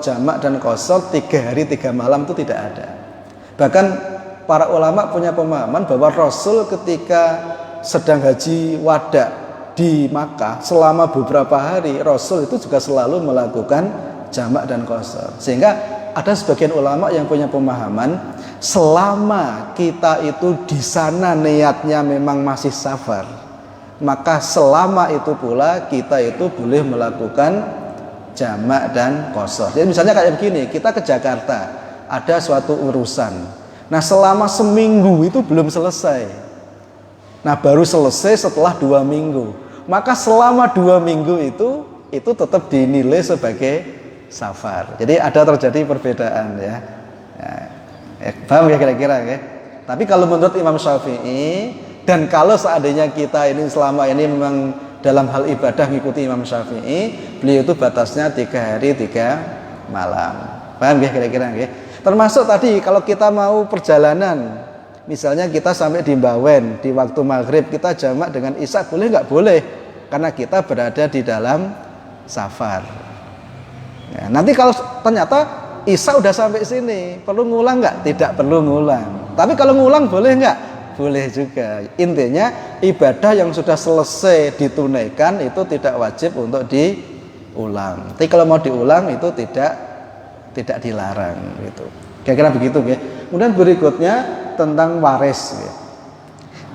jamak dan qashar 3 hari 3 malam itu tidak ada. Bahkan para ulama punya pemahaman bahwa Rasul ketika sedang haji wada di Makkah selama beberapa hari, Rasul itu juga selalu melakukan jamak dan qashar. Sehingga ada sebagian ulama yang punya pemahaman selama kita itu di sana niatnya memang masih safar, maka selama itu pula kita itu boleh melakukan jamak dan qashar. Jadi misalnya kayak begini, kita ke Jakarta, ada suatu urusan. Nah, selama seminggu itu belum selesai. Nah, baru selesai setelah 2 minggu. Maka selama 2 minggu itu tetap dinilai sebagai safar. Jadi ada terjadi perbedaan ya. Paham ya kira-kira ya? Tapi kalau menurut Imam Syafi'i, dan kalau seandainya kita ini selama ini memang dalam hal ibadah mengikuti Imam Syafi'i, beliau itu batasnya 3 hari 3 malam. Paham ya kira-kira ya? Termasuk tadi kalau kita mau perjalanan, misalnya kita sampai di Bawen di waktu maghrib, kita jamak dengan isya, boleh nggak? Boleh, karena kita berada di dalam safar. Ya, nanti kalau ternyata isya udah sampai sini, perlu ngulang nggak? Tidak perlu ngulang. Tapi kalau ngulang boleh nggak? boleh juga. Intinya ibadah yang sudah selesai ditunaikan itu tidak wajib untuk diulang. Tapi kalau mau diulang itu tidak dilarang gitu. Kira-kira begitu ya. Kemudian berikutnya tentang waris ya.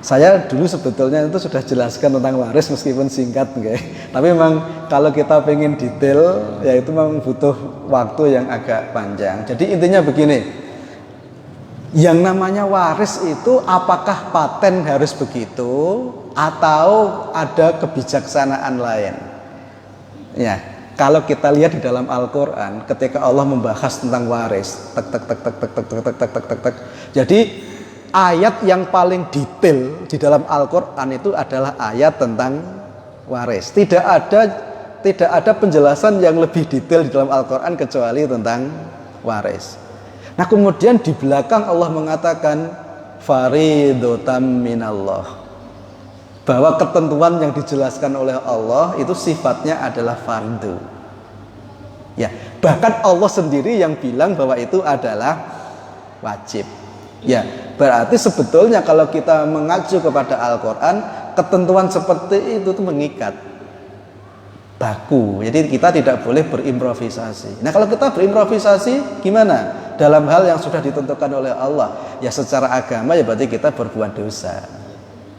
Saya dulu sebetulnya itu sudah jelaskan tentang waris meskipun singkat ya. Tapi memang kalau kita pengen detail ya itu memang butuh waktu yang agak panjang. Jadi intinya begini. Yang namanya waris itu apakah paten harus begitu atau ada kebijaksanaan lain? Ya, kalau kita lihat di dalam Al-Qur'an ketika Allah membahas tentang waris, Jadi ayat yang paling detail di dalam Al-Qur'an itu adalah ayat tentang waris. Tidak ada penjelasan yang lebih detail di dalam Al-Qur'an kecuali tentang waris. Nah, kemudian di belakang Allah mengatakan faridotam minallah. Bahwa ketentuan yang dijelaskan oleh Allah itu sifatnya adalah fardu. Ya, bahkan Allah sendiri yang bilang bahwa itu adalah wajib. Ya, berarti sebetulnya kalau kita mengacu kepada Al-Qur'an, ketentuan seperti itu tuh mengikat. Baku. Jadi kita tidak boleh berimprovisasi. Nah, kalau kita berimprovisasi gimana? Dalam hal yang sudah ditentukan oleh Allah, ya secara agama ya berarti kita berbuat dosa.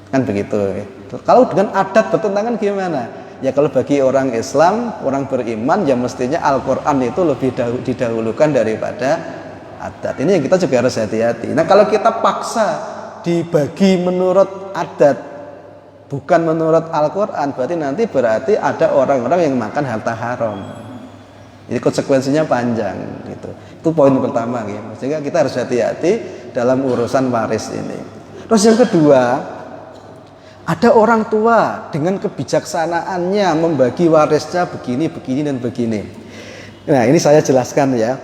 Kan begitu. Kalau dengan adat bertentangan gimana? Ya kalau bagi orang Islam, orang beriman ya mestinya Al-Qur'an itu lebih didahulukan daripada adat. Ini yang kita juga harus hati-hati. Nah, kalau kita paksa dibagi menurut adat bukan menurut Al-Qur'an, berarti ada orang-orang yang makan harta haram. Jadi konsekuensinya panjang gitu. Itu poin pertama gitu. Sehingga kita harus hati-hati dalam urusan waris ini. Terus yang kedua, ada orang tua dengan kebijaksanaannya membagi warisnya begini, begini dan begini. Nah, ini saya jelaskan ya.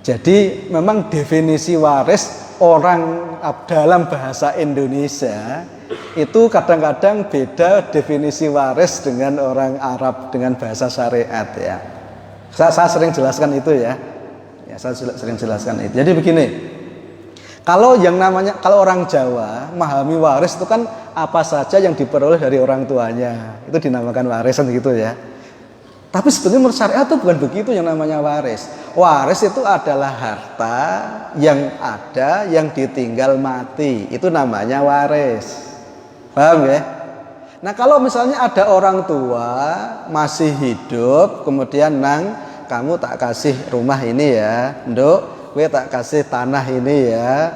Jadi memang definisi waris orang dalam bahasa Indonesia itu kadang-kadang beda definisi waris dengan orang Arab dengan bahasa syariat ya. Saya sering jelaskan itu ya. Saya sering jelaskan itu. Jadi begini. Kalau orang Jawa memahami waris itu kan apa saja yang diperoleh dari orang tuanya. Itu dinamakan warisan gitu ya. Tapi sebetulnya menurut syariat itu bukan begitu yang namanya waris. Waris itu adalah harta yang ada yang ditinggal mati. Itu namanya waris. Paham ya? Nah, kalau misalnya ada orang tua masih hidup, kemudian kamu tak kasih rumah ini ya, Nduk, gue tak kasih tanah ini ya,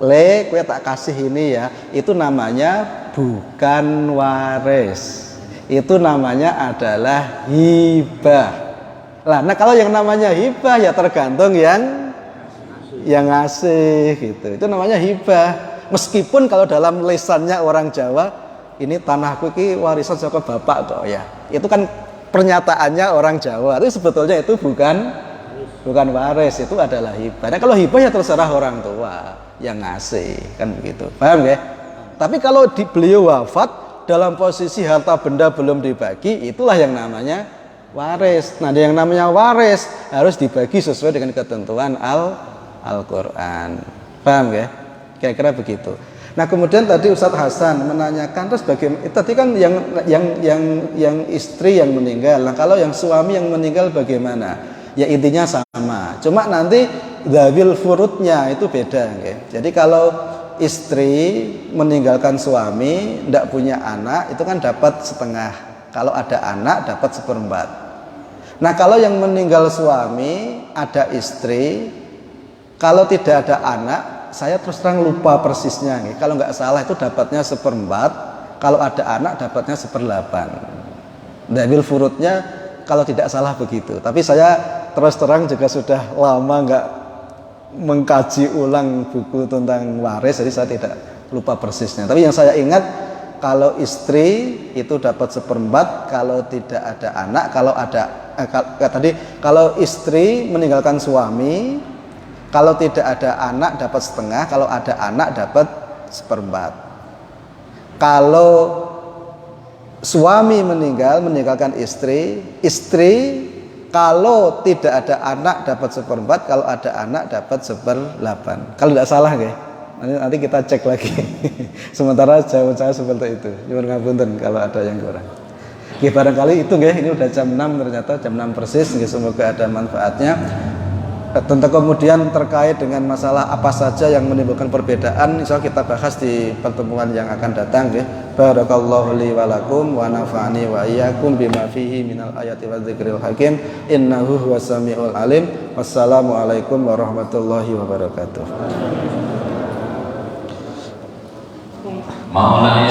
gue tak kasih ini ya, itu namanya bukan waris. Itu namanya adalah hibah. Nah, kalau yang namanya hibah ya tergantung yang ngasih gitu. Itu namanya hibah. Meskipun kalau dalam lisannya orang Jawa, ini tanahku ini warisan saka bapak kok ya. Itu kan pernyataannya orang Jawa. Itu sebetulnya itu bukan waris, itu adalah hibah. Nah, kalau hibah ya terserah orang tua yang ngasih, kan begitu. Paham ya? Tapi kalau beliau wafat dalam posisi harta benda belum dibagi, itulah yang namanya waris. Nah, yang namanya waris harus dibagi sesuai dengan ketentuan Al-Qur'an. Paham ya? Kira-kira begitu. Nah, kemudian tadi Ustadz Hasan menanyakan terus bagaimana? Tadi kan yang istri yang meninggal. Nah, kalau yang suami yang meninggal bagaimana? Ya intinya sama. Cuma nanti dzawil furudnya itu beda. Ya. Jadi kalau istri meninggalkan suami, tidak punya anak, itu kan dapat setengah. Kalau ada anak dapat 1/4. Nah, kalau yang meninggal suami ada istri, kalau tidak ada anak, saya terus terang lupa persisnya nih. Kalau nggak salah itu dapatnya 1/4, kalau ada anak dapatnya 1/8. Dzawil furudnya kalau tidak salah begitu. Tapi saya terus terang juga sudah lama nggak mengkaji ulang buku tentang waris, jadi saya tidak lupa persisnya. Tapi yang saya ingat kalau istri itu dapat 1/4, kalau tidak ada anak, kalau istri meninggalkan suami, kalau tidak ada anak dapat setengah, kalau ada anak dapat 1/4. Kalau suami meninggalkan istri kalau tidak ada anak dapat 1/4, kalau ada anak dapat 1/8. Kalau tidak salah ya. Nanti kita cek lagi. Sementara jawaban saya seperti itu. Nyuwun ngapunten kalau ada yang kurang. Oke, barangkali itu nggih, ini udah jam 6 ternyata, jam 6 persis. Nggih, semoga ada manfaatnya. Tentu kemudian terkait dengan masalah apa saja yang menimbulkan perbedaan, insya Allah kita bahas di pertemuan yang akan datang. Nggih. Barakallahu li wa lakum wa nafa'ani wa iyyakum bima fihi minal ayati wa dzikril hakim. Innahu huwas samiul alim. Wassalamualaikum warahmatullahi wabarakatuh. Maulana